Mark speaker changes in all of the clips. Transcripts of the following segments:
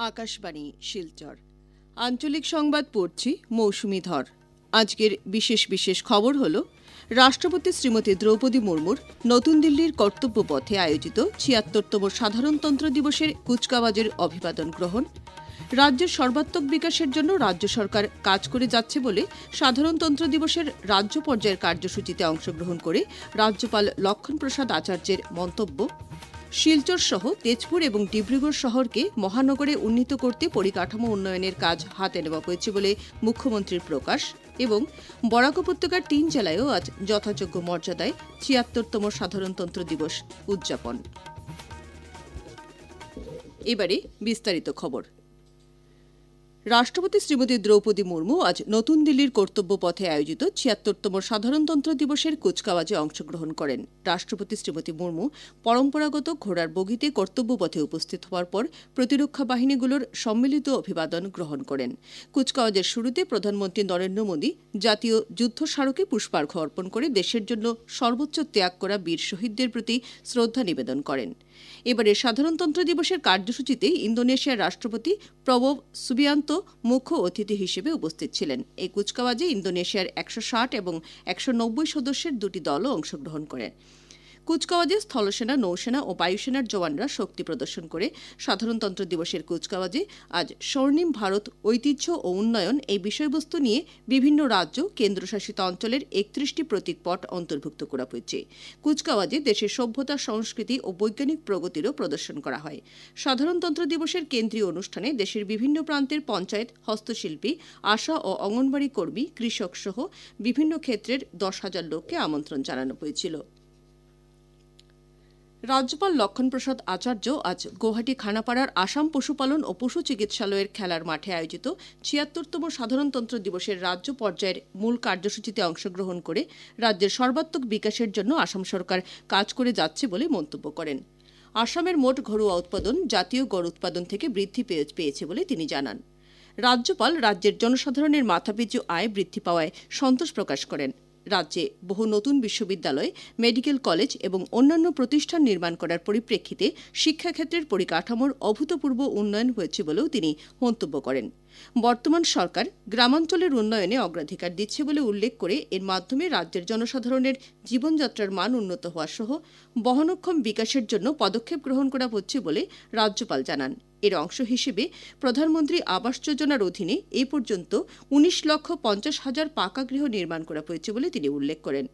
Speaker 1: আকাশবাণী শিলচর আঞ্চলিক সংবাদ পড়ছি মৌসুমী ধর। আজকের বিশেষ খবর হল রাষ্ট্রপতি শ্রীমতী দ্রৌপদী মুর্মুর নতুন দিল্লির কর্তব্য পথে আয়োজিত ৭৬তম সাধারণতন্ত্র দিবসের কুচকাওয়াজের অভিবাদন গ্রহণ, রাজ্যের সর্বাত্মক বিকাশের জন্য রাজ্য সরকার কাজ করে যাচ্ছে বলে সাধারণতন্ত্র দিবসের রাজ্য পর্যায়ের কার্যসূচিতে অংশগ্রহণ করে রাজ্যপাল লক্ষণপ্রসাদ আচার্যের মন্তব্য, শিলচর সহ তেজপুর এবং ডিব্রুগড় শহরকে মহানগরে উন্নীত করতে পরিকাঠামো উন্নয়নের কাজ হাতে নেওয়া হয়েছে বলে মুখ্যমন্ত্রীর প্রকাশ এবং বরাক উপত্যকার ৩ জেলায়ও আজ যথাযোগ্য মর্যাদায় ৭৬তম সাধারণতন্ত্র দিবস উদযাপন। এবারে বিস্তারিত খবর। রাষ্ট্রপতি শ্রীমতী দ্রৌপদী মুর্মু আজ নতুন দিল্লির কর্তব্য পথে আয়োজিত ৭৬তম সাধারণতন্ত্র দিবসের কুচকাওয়াজে অংশগ্রহণ করেন। রাষ্ট্রপতি শ্রীমতী মুর্মু পরম্পরাগত ঘোড়ার বগিতে কর্তব্য পথে উপস্থিত হওয়ার পর প্রতিরক্ষা বাহিনীগুলোর সম্মিলিত অভিবাদন গ্রহণ করেন। কুচকাওয়াজের শুরুতে প্রধানমন্ত্রী নরেন্দ্র মোদী জাতীয় যুদ্ধ স্মারকে পুষ্পার্ঘ্য অর্পণ করে দেশের জন্য সর্বোচ্চ ত্যাগ করা বীর শহীদদের প্রতি শ্রদ্ধা নিবেদন করেন। এবারে সাধারণতন্ত্র দিবসের কার্যসূচিতে ইন্দোনেশিয়ার রাষ্ট্রপতি প্রবোভ সুবিয়ান্তো মুখ্য অতিথি হিসেবে উপস্থিত ছিলেন। এই কুচকাওয়াজে ইন্দোনেশিয়ার ১৬০ এবং ১৯০ সদস্যের দুটি দলও অংশগ্রহণ করেন। কুচকাওয়াজে স্থলসেনা, নৌসেনা ও বায়ুসেনার জওয়ানরা শক্তি প্রদর্শন করে সাধারণতন্ত্র দিবসের কুচকাওয়াজে আজ স্বর্ণিম ভারত ঐতিহ্য ও উন্নয়ন এই বিষয়বস্তু নিয়ে বিভিন্ন রাজ্য কেন্দ্রশাসিত অঞ্চলের ৩১টি প্রতীকপট অন্তর্ভুক্ত করা হয়েছে। কুচকাওয়াজে দেশের সভ্যতা, সংস্কৃতি ও বৈজ্ঞানিক প্রগতিরও প্রদর্শন করা হয়। সাধারণতন্ত্র দিবসের কেন্দ্রীয় অনুষ্ঠানে দেশের বিভিন্ন প্রান্তের পঞ্চায়েত, হস্তশিল্পী, আশা ও অঙ্গনবাড়ি কর্মী, কৃষক সহ বিভিন্ন ক্ষেত্রের ১০,০০০ লোককে আমন্ত্রণ জানানো হয়েছিল। রাজ্যপাল লক্ষণপ্রসাদ আচার্য আজ গৌহাটি খানাপাড়ার আসাম পশুপালন ও পশু চিকিৎসালয়ের খেলার মাঠে আয়োজিত ৭৬তম সাধারণতন্ত্র দিবসের রাজ্য পর্যায়ের মূল কার্যসূচিতে অংশগ্রহণ করে রাজ্যের সর্বাত্মক বিকাশের জন্য আসাম সরকার কাজ করে যাচ্ছে বলে মন্তব্য করেন। আসামের মোট ঘরোয়া উৎপাদন জাতীয় গড় উৎপাদন থেকে বৃদ্ধি পেয়েছে বলে তিনি জানান। রাজ্যপাল রাজ্যের জনসাধারণের মাথাপিছু আয় বৃদ্ধি পাওয়ায় সন্তোষ প্রকাশ করেন। রাজ্যে বহু নতুন বিশ্ববিদ্যালয়, মেডিকেল কলেজ এবং অন্যান্য প্রতিষ্ঠান নির্মাণ করার পরিপ্রেক্ষিতে শিক্ষাক্ষেত্রের পরিকাঠামোর অভূতপূর্ব উন্নয়ন হয়েছে বলেও তিনি মন্তব্য করেন। বর্তমান সরকার গ্রামাঞ্চলের উন্নয়নে অগ্রাধিকার দিচ্ছে বলে উল্লেখ করে এর মাধ্যমে রাজ্যের জনসাধারণের জীবনযাত্রার মান উন্নত হওয়া সহ বহনক্ষম বিকাশের জন্য পদক্ষেপ গ্রহণ করা হচ্ছে বলে রাজ্যপাল জানান। এর অংশ হিসেবে প্রধানমন্ত্রী আবাস যোজনার অধীনে এ পর্যন্ত ১৯,৫০,০০০ পাকা গৃহ নির্মাণ করা হয়েছে বলে তিনি উল্লেখ করেন।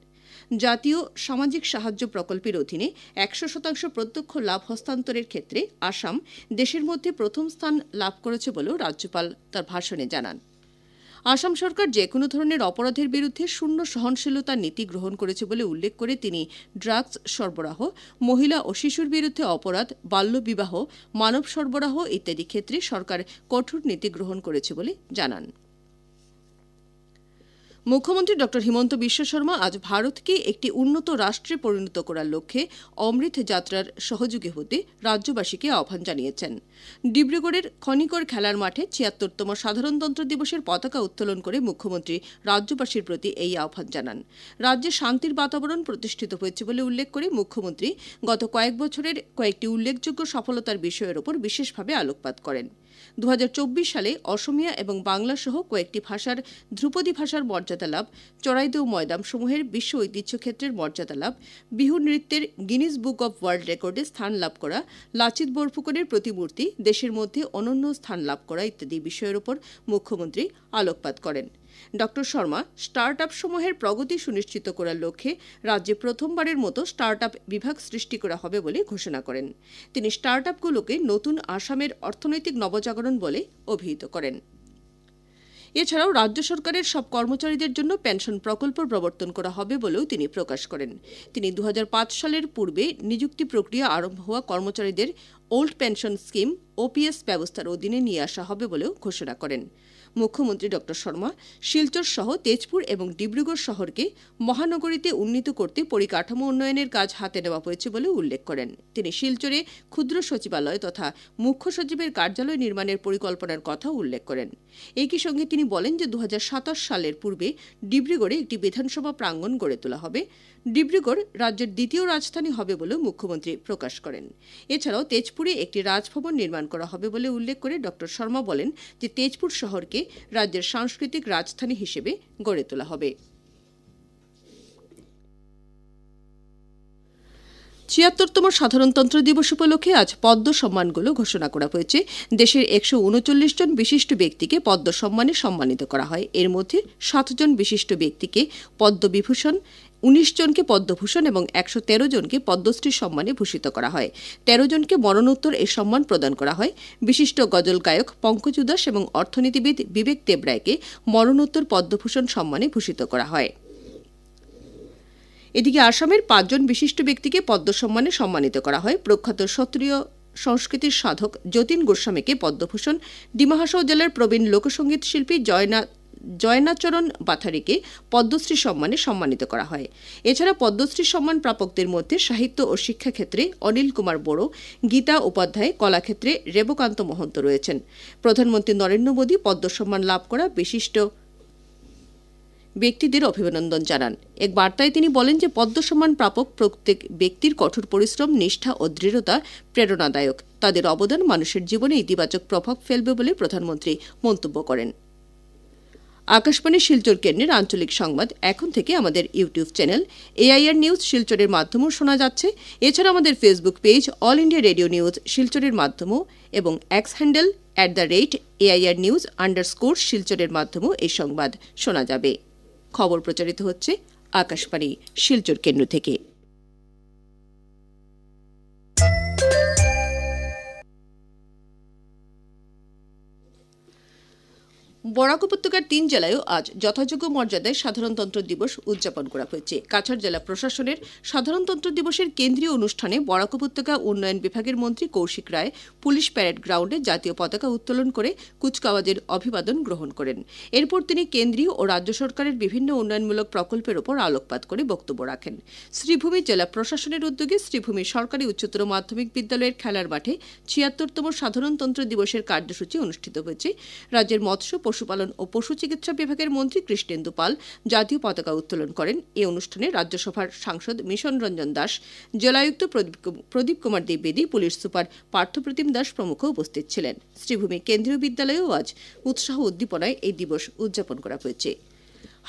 Speaker 1: জাতীয় সামাজিক সাহায্য প্রকল্পের অধীনে ১০০% প্রত্যক্ষ লাভ হস্তান্তরের ক্ষেত্রে আসাম দেশের মধ্যে প্রথম স্থান লাভ করেছে বলেও রাজ্যপাল তার ভাষণে জানান। আসাম সরকার যেকোনো ধরনের অপরাধের বিরুদ্ধে শূন্য সহনশীলতার নীতি গ্রহণ করেছে বলে উল্লেখ করে তিনি ড্রাগস সরবরাহ, মহিলা ও শিশুর বিরুদ্ধে অপরাধ, বাল্যবিবাহ, মানব সরবরাহ ইত্যাদি ক্ষেত্রে সরকার কঠোর নীতি গ্রহণ করেছে বলে জানান। মুখ্যমন্ত্রী ড হিমন্ত বিশ্ব শর্মা আজ ভারতকে একটি উন্নত রাষ্ট্রে পরিণত করার লক্ষ্যে অমৃত যাত্রার সহযোগী হতে রাজ্যবাসীকে আহ্বান জানিয়েছেন। ডিব্রুগড়ের খনিকর খেলার মাঠে ৭৬তম সাধারণতন্ত্র দিবসের পতাকা উত্তোলন করে মুখ্যমন্ত্রী রাজ্যবাসীর প্রতি এই আহ্বান জানান। রাজ্যে শান্তির বাতাবরণ প্রতিষ্ঠিত হয়েছে বলে উল্লেখ করে মুখ্যমন্ত্রী গত কয়েক বছরের কয়েকটি উল্লেখযোগ্য সফলতার বিষয়ের ওপর বিশেষভাবে আলোকপাত করেন। ২০২৪ সালে অসমিয়া এবং বাংলা সহ কয়েকটি ভাষার ধ্রুপদী ভাষার মর্যাদা লাভ, চড়াইদেউ ময়দানসমূহের বিশ্ব ঐতিহ্য ক্ষেত্রের মর্যাদা লাভ, বিহু নৃত্যের গিনিস বুক অব ওয়ার্ল্ড রেকর্ডে স্থান লাভ করা, লাচিত বরফুকনের প্রতিমূর্তি দেশের মধ্যে অনন্য স্থান লাভ করা ইত্যাদি বিষয়ের ওপর মুখ্যমন্ত্রী আলোকপাত করেন। ড শর্মা স্টার্ট আপ সমূহের প্রগতি সুনিশ্চিত করার লক্ষ্যে রাজ্যে প্রথমবারের মতো স্টার্ট আপ বিভাগ সৃষ্টি করা হবে বলে ঘোষণা করেন। তিনি স্টার্ট আপগুলোকে নতুন আসামের অর্থনৈতিক নবজাগরণ বলে অভিহিত করেন। এছাড়াও রাজ্য সরকারের সব কর্মচারীদের জন্য পেনশন প্রকল্প প্রবর্তন করা হবে বলেও তিনি প্রকাশ করেন। তিনি ২০০৫ সালের পূর্বে নিযুক্তি প্রক্রিয়া আরম্ভ হওয়া কর্মচারীদের ওল্ড পেনশন স্কিম OPS ব্যবস্থার অধীনে নিয়ে আসা হবে বলেও ঘোষণা করেন। মুখ্যমন্ত্রী ড শর্মা শিলচর সহ তেজপুর এবং ডিব্রুগড় শহরকে মহানগরীতে উন্নীত করতে পরিকাঠামো উন্নয়নের কাজ হাতে নেওয়া হয়েছে বলে উল্লেখ করেন। তিনি শিলচরে ক্ষুদ্র সচিবালয় তথা মুখ্য সচিবের কার্যালয় নির্মাণের পরিকল্পনার কথা উল্লেখ করেন। একই সঙ্গে তিনি বলেন যে 2027 সালের পূর্বে ডিব্রুগড়ে একটি বিধানসভা প্রাঙ্গণ গড়ে তোলা হবে। ডিব্রুগড় রাজ্যের দ্বিতীয় রাজধানী হবে বলেও মুখ্যমন্ত্রী প্রকাশ করেন। এছাড়াও তেজপুরে একটি রাজভবন নির্মাণ করা হবে বলে উল্লেখ করে ড শর্মা বলেন যে তেজপুর শহরকে রাজ্যের সাংস্কৃতিক রাজধানী হিসেবে গড়ে তোলা হবে। ৭৬তম সাধারণতন্ত্র দিবস উপলক্ষে আজ পদ্ম সম্মানগুলো ঘোষণা করা হয়েছে। দেশের ১৩৯ জন বিশিষ্ট ব্যক্তিকে পদ্ম সম্মানে সম্মানিত করা হয়। এর মধ্যে ৭ জন বিশিষ্ট ব্যক্তিকে পদ্মবিভূষণ, ১৯ জনকে পদ্মভূষণ এবং ১১৩ জনকে পদ্মশ্রী সম্মানে ভূষিত করা হয়। ১৩ জনকে মরণোত্তর এই সম্মান প্রদান করা হয়। বিশিষ্ট গজল গায়ক পঙ্কজ উদাস এবং অর্থনীতিবিদ বিবেক দেবরায়কে মরণোত্তর পদ্মভূষণ সম্মানে ভূষিত করা হয়। এদিকে আসামের ৫ জন বিশিষ্ট ব্যক্তিকে পদ্ম সম্মানে সম্মানিত করা হয়। প্রখ্যাত সত্রিয় সংস্কৃতির সাধক যতীন গোস্বামীকে পদ্মভূষণ, ডিমা হাসাও জেলার প্রবীণ লোকসঙ্গীত শিল্পী জয়নাচরণ বাথারিকে পদ্মশ্রী সম্মানে সম্মানিত করা হয়। এছাড়া পদ্মশ্রী সম্মান প্রাপকদের মধ্যে সাহিত্য ও শিক্ষাক্ষেত্রে অনিল কুমার বড়ো, গীতা উপাধ্যায়, কলাক্ষেত্রে রেবকান্ত মহন্ত রয়েছেন। প্রধানমন্ত্রী নরেন্দ্র মোদী পদ্ম সম্মান লাভ করা বিশিষ্ট ব্যক্তিদের অভিনন্দন জানান। এক বার্তায় তিনি বলেন যে পদ্ম সম্মান প্রাপক প্রত্যেক ব্যক্তির কঠোর পরিশ্রম, নিষ্ঠা ও দৃঢ়তা প্রেরণাদায়ক। তাদের অবদান মানুষের জীবনে ইতিবাচক প্রভাব ফেলবে বলে প্রধানমন্ত্রী মন্তব্য করেন। আকাশবাণী শিলচর কেন্দ্রের আঞ্চলিক সংবাদ এখন থেকে আমাদের ইউটিউব চ্যানেল এআইআর নিউজ শিলচরের মাধ্যমেও শোনা যাচ্ছে। এছাড়া আমাদের Facebook page all India radio news শিলচরের মাধ্যমেও এবং এক্স হ্যান্ডেল @AIR News_ শিলচরের মাধ্যমেও এই সংবাদ শোনা যাবে। খবর প্রচারিত হচ্ছে আকাশবাণী শিলচর কেন্দ্র থেকে। বরাক উপত্যকার ৩ জেলায়ও আজ যথাযোগ্য মর্যাদায় সাধারণতন্ত্র দিবস উদযাপন করা হয়েছে। কাছাড় জেলা প্রশাসনের সাধারণতন্ত্র দিবসের কেন্দ্রীয় অনুষ্ঠানে বরাক উপত্যকা উন্নয়ন বিভাগের মন্ত্রী কৌশিক রায় পুলিশ প্যারেড গ্রাউন্ডে জাতীয় পতাকা উত্তোলন করে কুচকাওয়াজের অভিবাদন গ্রহণ করেন। এরপর তিনি কেন্দ্রীয় ও রাজ্য সরকারের বিভিন্ন উন্নয়নমূলক প্রকল্পের ওপর আলোকপাত করে বক্তব্য রাখেন। শ্রীভূমি জেলা প্রশাসনের উদ্যোগে শ্রীভূমি সরকারি উচ্চতর মাধ্যমিক বিদ্যালয়ের খেলার মাঠে ৭৬তম সাধারণতন্ত্র দিবসের কার্যসূচি অনুষ্ঠিত হয়েছে। রাজ্যের মৎস্য, পশুপালন ও পশু চিকিৎসা বিভাগের মন্ত্রী কৃষ্ণেন্দু পাল জাতীয় পতাকা উত্তোলন করেন। এই অনুষ্ঠানে রাজ্যসভার সাংসদ মিশন রঞ্জন দাস, জেলায়ুক্ত প্রদীপ কুমার দ্বিবেদী, পুলিশ সুপার পার্থপ্রতিম দাস প্রমুখ উপস্থিত ছিলেন। শ্রীভূমি কেন্দ্রীয় বিদ্যালয়েও আজ উৎসাহ উদ্দীপনায় এই দিবস উদযাপন করা হয়েছে।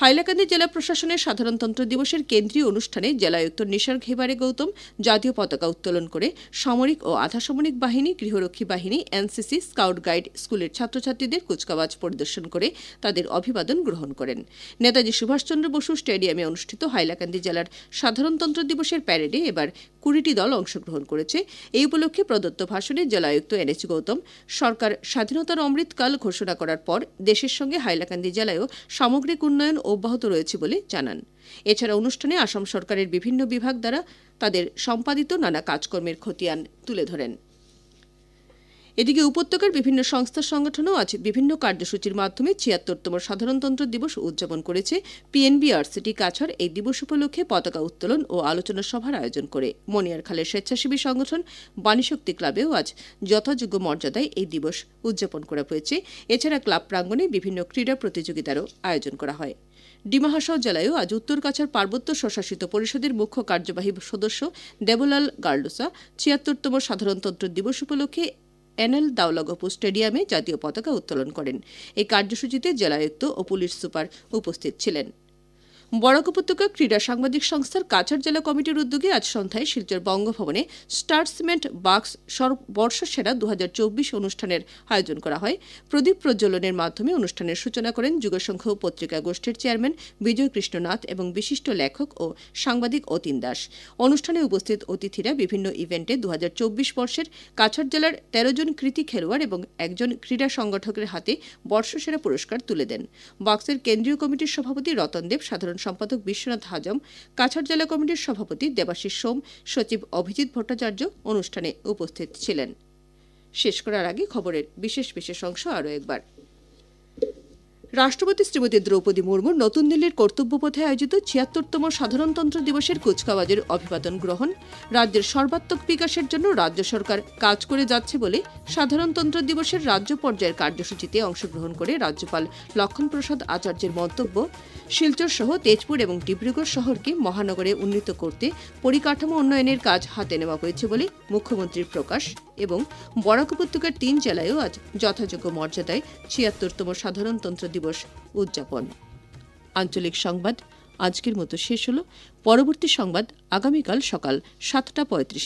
Speaker 1: হাইলাকান্দি জেলা প্রশাসনের সাধারণতন্ত্র দিবসের কেন্দ্রীয় অনুষ্ঠানে জেলায়ুক্ত নিসর্গ হেবারে গৌতম জাতীয় পতাকা উত্তোলন করে সামরিক ও আধাসামরিক বাহিনী, গৃহরক্ষী বাহিনী, এনসিসি, স্কাউট গাইড স্কুলের ছাত্রছাত্রীদের কুচকাওয়াজ পরিদর্শন করে তাদের অভিবাদন গ্রহণ করেন। নেতাজি সুভাষচন্দ্র বসু স্টেডিয়ামে অনুষ্ঠিত হাইলাকান্দি জেলার সাধারণতন্ত্র দিবসের প্যারেডে এবার ২০টি দল অংশগ্রহণ করেছে। এই উপলক্ষে প্রদত্ত ভাষণে জেলায়ুক্ত NH গৌতম সরকার স্বাধীনতার অমৃতকাল ঘোষণা করার পর দেশের সঙ্গে হাইলাকান্দি জেলায়ও সামগ্রিক উন্নয়ন অব্যাহত রয়েছে বলে জানান। এছাড়া অনুষ্ঠানে আসাম সরকারের বিভিন্ন বিভাগ দ্বারা তাদের সম্পাদিত নানা কাজকর্মের খতিয়ান তুলে ধরেন। এদিকে উপত্যকার বিভিন্ন সংস্থা সংগঠনও আজ বিভিন্ন কার্যসূচির মাধ্যমে ৭৬তম সাধারণতন্ত্র দিবস উদযাপন করেছে। PNB-RCT কাছাড় এই দিবস উপলক্ষে পতাকা উত্তোলন ও আলোচনা সভার আয়োজন করে। মনিয়ারখালের স্বেচ্ছাসেবী সংগঠন বাণীশক্তি ক্লাবেও আজ যথাযোগ্য মর্যাদায় এই দিবস উদযাপন করা হয়েছে। এছাড়া ক্লাব প্রাঙ্গণে বিভিন্ন ক্রীড়া প্রতিযোগিতারও আয়োজন করা হয়। ডিমা হাসাও জেলায়ও আজ উত্তর কাছাড় পার্বত্য স্বশাসিত পরিষদের মুখ্য কার্যবাহী সদস্য দেবলাল গার্লুসা ৭৬তম সাধারণতন্ত্র দিবস উপলক্ষে NL দাউলাগোপু স্টেডিয়ামে জাতীয় পতাকা উত্তোলন করেন। এই কার্যসূচিতে জেলায়ুক্ত ও পুলিশ সুপার উপস্থিত ছিলেন। বরাক উপত্যকা ক্রীড়া সাংবাদিক সংস্থার কাছাড় জেলা কমিটির উদ্যোগে আজ সন্ধ্যায় শিলচর বঙ্গভবনে স্টার সিমেন্ট বাক্স বর্ষসেরা ২০২৪ অনুষ্ঠানের আয়োজন করা হয়। প্রদীপ প্রজ্বলনের মাধ্যমে অনুষ্ঠানের সূচনা করেন যুগসংঘ পত্রিকা গোষ্ঠীর চেয়ারম্যান বিজয় কৃষ্ণনাথ এবং বিশিষ্ট লেখক ও সাংবাদিক অতীন দাস। অনুষ্ঠানে উপস্থিত অতিথিরা বিভিন্ন ইভেন্টে ২০২৪ বর্ষের কাছাড় জেলার ১৩ জন কৃতী খেলোয়াড় এবং একজন ক্রীড়া সংগঠকের হাতে বর্ষসেরা পুরস্কার তুলে দেন। বাক্সের কেন্দ্রীয় কমিটির সভাপতি রতন দেব, সাধারণ সম্পাদক বিশ্বনাথ হাজম, কাছাড় জেলা কমিটির সভাপতি দেবাশিস সোম, সচিব অভিজিৎ ভট্টাচার্য অনুষ্ঠানে উপস্থিত ছিলেন। শেষ করার আগে খবরের বিশেষ অংশ আরও একবার। রাষ্ট্রপতি শ্রীমতী দ্রৌপদী মুর্মুর নতুন দিল্লির কর্তব্যপথে আয়োজিত ৭৬তম সাধারণতন্ত্র দিবসের কুচকাওয়াজের অভিবাদন গ্রহণ। রাজ্যের সর্বাত্মক বিকাশের জন্য রাজ্য সরকার কাজ করে যাচ্ছে বলে সাধারণতন্ত্র দিবসের রাজ্য পর্যায়ের কার্যসূচিতে অংশগ্রহণ করে রাজ্যপাল লক্ষণপ্রসাদ আচার্যের মন্তব্য। শিলচর সহ তেজপুর এবং ডিব্রুগড় শহরকে মহানগরে উন্নীত করতে পরিকাঠামো উন্নয়নের কাজ হাতে নেওয়া হয়েছে বলে মুখ্যমন্ত্রীর প্রকাশ। এবং বরাক উপত্যকার ৩ জেলায়ও আজ যথাযোগ্য মর্যাদায় ৭৬তম সাধারণতন্ত্র দিবস উদযাপন। আঞ্চলিক সংবাদ আজকের মতো শেষ হল। পরবর্তী সংবাদ আগামীকাল সকাল ৭টা ৩৫